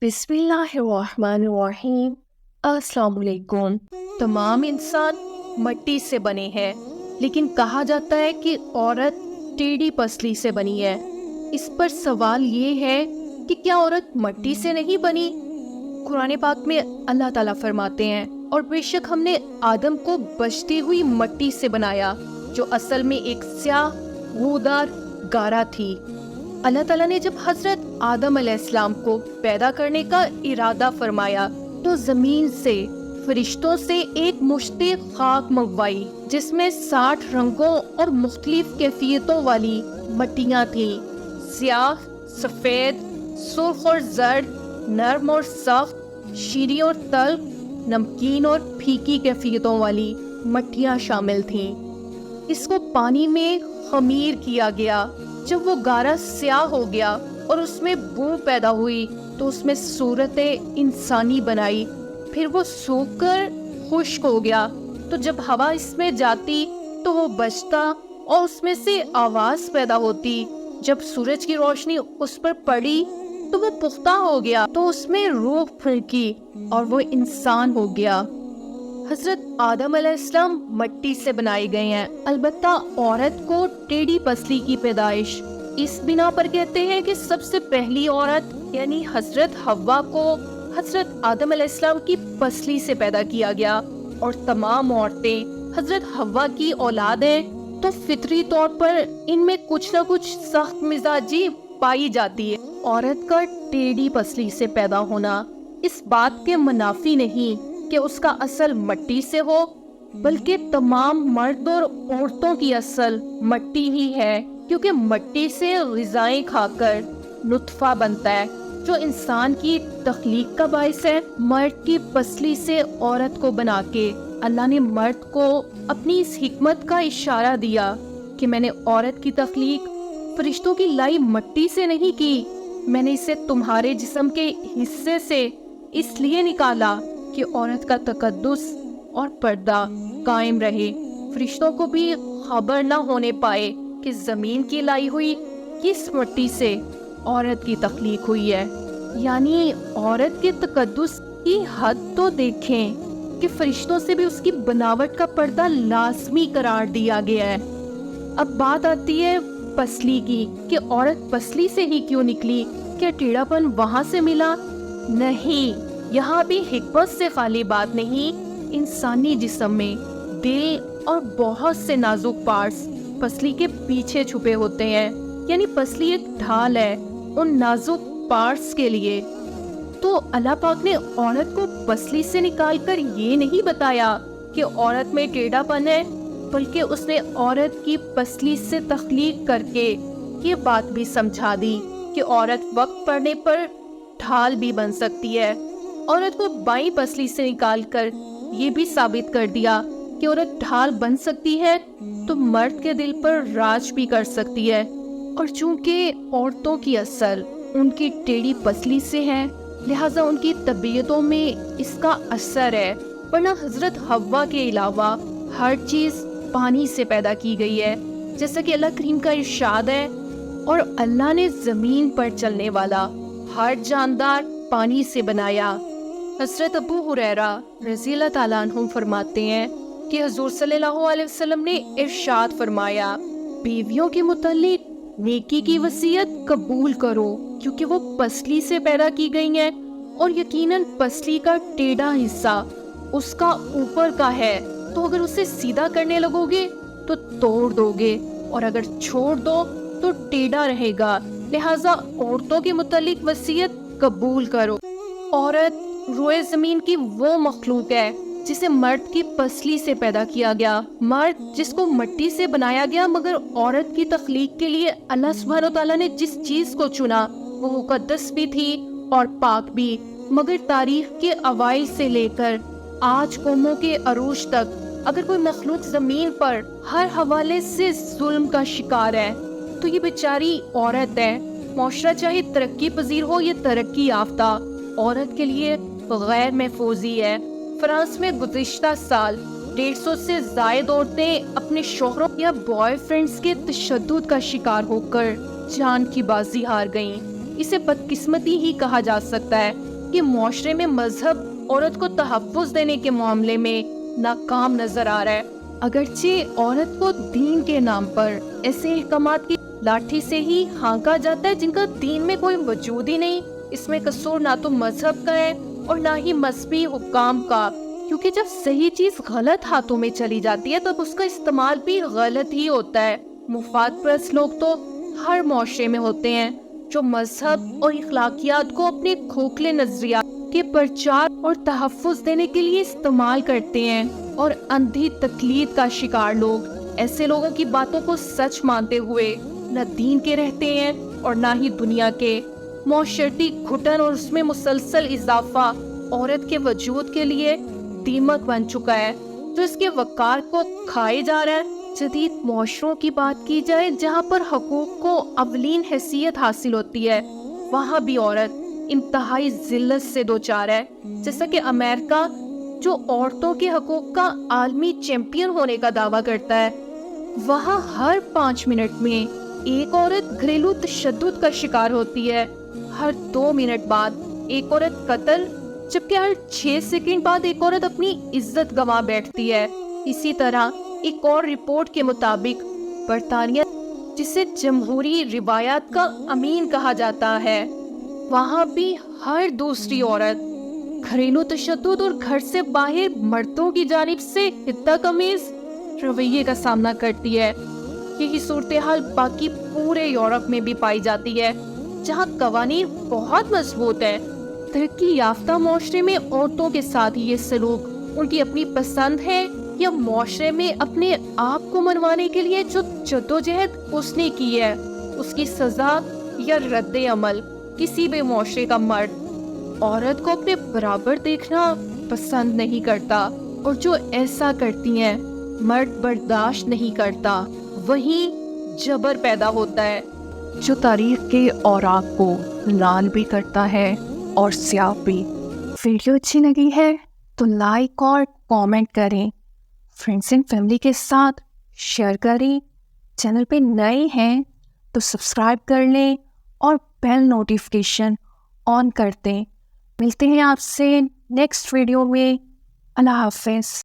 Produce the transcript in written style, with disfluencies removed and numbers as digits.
بسم اللہ الرحمن الرحیم۔ السلام علیکم۔ تمام انسان مٹی سے بنے ہیں، لیکن کہا جاتا ہے کہ عورت ٹیڑھی پسلی سے بنی ہے۔ اس پر سوال یہ ہے کہ کیا عورت مٹی سے نہیں بنی؟ قرآن پاک میں اللہ تعالیٰ فرماتے ہیں، اور بے شک ہم نے آدم کو بچتی ہوئی مٹی سے بنایا، جو اصل میں ایک سیاہ بودار گارا تھی۔ اللہ تعالیٰ نے جب حضرت آدم علیہ السلام کو پیدا کرنے کا ارادہ فرمایا تو زمین سے فرشتوں سے ایک مشت خاک منگوائی، جس میں 60 رنگوں اور مختلف کیفیتوں والی مٹیاں تھیں، سیاہ، سفید، سرخ اور زرد، نرم اور سخت، شیریں اور تلخ، نمکین اور پھیکی کیفیتوں والی مٹیاں شامل تھیں۔ اس کو پانی میں خمیر کیا گیا۔ جب وہ گارا سیاہ ہو گیا اور اس میں بو پیدا ہوئی تو اس میں صورت انسانی بنائی۔ پھر وہ سوکھ کر خشک ہو گیا، تو جب ہوا اس میں جاتی تو وہ بجتا اور اس میں سے آواز پیدا ہوتی۔ جب سورج کی روشنی اس پر پڑی تو وہ پختہ ہو گیا، تو اس میں روح پھونکی اور وہ انسان ہو گیا۔ حضرت آدم علیہ السلام مٹی سے بنائے گئے ہیں، البتہ عورت کو ٹیڑھی پسلی کی پیدائش اس بنا پر کہتے ہیں کہ سب سے پہلی عورت یعنی حضرت حوا کو حضرت آدم علیہ السلام کی پسلی سے پیدا کیا گیا، اور تمام عورتیں حضرت حوا کی اولاد ہیں، تو فطری طور پر ان میں کچھ نہ کچھ سخت مزاجی پائی جاتی ہے۔ عورت کا ٹیڑھی پسلی سے پیدا ہونا اس بات کے منافی نہیں کہ اس کا اصل مٹی سے ہو، بلکہ تمام مرد اور عورتوں کی اصل مٹی ہی ہے، کیونکہ مٹی سے غذائیں کھا کر نطفہ بنتا ہے، جو انسان کی تخلیق کا باعث ہے۔ مرد کی پسلی سے عورت کو بنا کے اللہ نے مرد کو اپنی اس حکمت کا اشارہ دیا کہ میں نے عورت کی تخلیق فرشتوں کی لائی مٹی سے نہیں کی، میں نے اسے تمہارے جسم کے حصے سے اس لیے نکالا کہ عورت کا تقدس اور پردہ قائم رہے، فرشتوں کو بھی خبر نہ ہونے پائے کہ زمین کی لائی ہوئی کس مٹی سے عورت کی تخلیق ہوئی ہے۔ یعنی عورت کے تقدس کی حد تو دیکھیں کہ فرشتوں سے بھی اس کی بناوٹ کا پردہ لازمی قرار دیا گیا ہے۔ اب بات آتی ہے پسلی کی کہ عورت پسلی سے ہی کیوں نکلی؟ کیا ٹیڑھا پن وہاں سے ملا؟ نہیں، یہاں بھی حکمت سے خالی بات نہیں۔ انسانی جسم میں دل اور بہت سے نازک پارٹس پسلی کے پیچھے چھپے ہوتے ہیں، یعنی پسلی ایک ڈھال ہے ان نازک پارٹس کے لیے۔ تو اللہ پاک نے عورت کو پسلی سے نکال کر یہ نہیں بتایا کہ عورت میں ٹیڑھا پن ہے، بلکہ اس نے عورت کی پسلی سے تخلیق کر کے یہ بات بھی سمجھا دی کہ عورت وقت پڑنے پر ڈھال بھی بن سکتی ہے۔ عورت کو بائیں پسلی سے نکال کر یہ بھی ثابت کر دیا کہ عورت ڈھال بن سکتی ہے تو مرد کے دل پر راج بھی کر سکتی ہے، اور چونکہ عورتوں کی اصل ان کی ٹیڑھی پسلی سے ہے، لہٰذا ان کی طبیعتوں میں اس کا اثر ہے، ورنہ حضرت حوا کے علاوہ ہر چیز پانی سے پیدا کی گئی ہے، جیسا کہ اللہ کریم کا ارشاد ہے، اور اللہ نے زمین پر چلنے والا ہر جاندار پانی سے بنایا۔ حضرت ابو ہریرہ رضی اللہ تعالیٰ عنہ فرماتے ہیں کہ حضور صلی اللہ علیہ وسلم نے ارشاد فرمایا، بیویوں کے متعلق نیکی کی وصیت قبول کرو، کیونکہ وہ پسلی سے پیدا کی گئی ہیں، اور یقیناً پسلی کا ٹیڑھا حصہ اس کا اوپر کا ہے، تو اگر اسے سیدھا کرنے لگو گے تو توڑ دو گے، اور اگر چھوڑ دو تو ٹیڑھا رہے گا، لہٰذا عورتوں کے متعلق وصیت قبول کرو۔ عورت روئے زمین کی وہ مخلوق ہے جسے مرد کی پسلی سے پیدا کیا گیا۔ مرد جس کو مٹی سے بنایا گیا، مگر عورت کی تخلیق کے لیے اللہ سبحانہ وتعالیٰ نے جس چیز کو چنا وہ مقدس بھی تھی اور پاک بھی، مگر تاریخ کے اوائل سے لے کر آج قوموں کے عروج تک اگر کوئی مخلوق زمین پر ہر حوالے سے ظلم کا شکار ہے تو یہ بیچاری عورت ہے۔ معاشرہ چاہے ترقی پذیر ہو یا ترقی یافتہ، عورت کے لیے غیر محفوظی ہے۔ فرانس میں گزشتہ سال 150 سے زائد عورتیں اپنے شوہروں یا بوائے فرینڈز کے تشدد کا شکار ہو کر جان کی بازی ہار گئیں۔ اسے بدقسمتی ہی کہا جا سکتا ہے، کہ معاشرے میں مذہب عورت کو تحفظ دینے کے معاملے میں ناکام نظر آ رہا ہے۔ اگرچہ عورت کو دین کے نام پر ایسے احکامات کی لاٹھی سے ہی ہانکا جاتا ہے جن کا دین میں کوئی وجود ہی نہیں، اس میں قصور نہ تو مذہب کا ہے اور نہ ہی مذہبی حکام کا، کیونکہ جب صحیح چیز غلط ہاتھوں میں چلی جاتی ہے تب اس کا استعمال بھی غلط ہی ہوتا ہے۔ مفاد پرست لوگ تو ہر معاشرے میں ہوتے ہیں جو مذہب اور اخلاقیات کو اپنے کھوکھلے نظریات کے پرچار اور تحفظ دینے کے لیے استعمال کرتے ہیں، اور اندھی تقلید کا شکار لوگ ایسے لوگوں کی باتوں کو سچ مانتے ہوئے نہ دین کے رہتے ہیں اور نہ ہی دنیا کے۔ معاشرتی گھٹن اور اس میں مسلسل اضافہ عورت کے وجود کے لیے دیمک بن چکا ہے جو اس کے وقار کو کھائے جا رہا ہے۔ جدید معاشروں کی بات کی جائے جہاں پر حقوق کو اولین حیثیت حاصل ہوتی ہے، وہاں بھی عورت انتہائی ذلت سے دوچار ہے۔ جیسا کہ امریکہ جو عورتوں کے حقوق کا عالمی چیمپئن ہونے کا دعویٰ کرتا ہے، وہاں ہر 5 منٹ میں ایک عورت گھریلو تشدد کا شکار ہوتی ہے، ہر 2 منٹ بعد ایک عورت قتل، جبکہ ہر 6 سیکنڈ بعد ایک عورت اپنی عزت گنوا بیٹھتی ہے۔ اسی طرح ایک اور رپورٹ کے مطابق برطانیہ، جسے جمہوری روایات کا امین کہا جاتا ہے، وہاں بھی ہر دوسری عورت گھریلو تشدد اور گھر سے باہر مردوں کی جانب سے حدت امیز رویے کا سامنا کرتی ہے۔ یہی صورتحال باقی پورے یورپ میں بھی پائی جاتی ہے، جہاں قوانین بہت مضبوط ہیں۔ ترقی یافتہ معاشرے میں عورتوں کے ساتھ یہ سلوک ان کی اپنی پسند ہے یا معاشرے میں اپنے آپ کو منوانے کے لیے جو جدوجہد اس نے کی ہے اس کی سزا یا رد عمل کسی بھی معاشرے کا مرد عورت کو اپنے برابر دیکھنا پسند نہیں کرتا، اور جو ایسا کرتی ہیں مرد برداشت نہیں کرتا، وہیں جبر پیدا ہوتا ہے جو تاریخ کے اوراق کو لال بھی کرتا ہے اور سیاہ بھی۔ ویڈیو اچھی لگی ہے تو لائک اور کامنٹ کریں، فرینڈس اینڈ فیملی کے ساتھ شیئر کریں، چینل پہ نئے ہیں تو سبسکرائب کر لیں اور بیل نوٹیفیکیشن آن کر دیں۔ ملتے ہیں آپ سے نیکسٹ ویڈیو میں۔ اللہ حافظ۔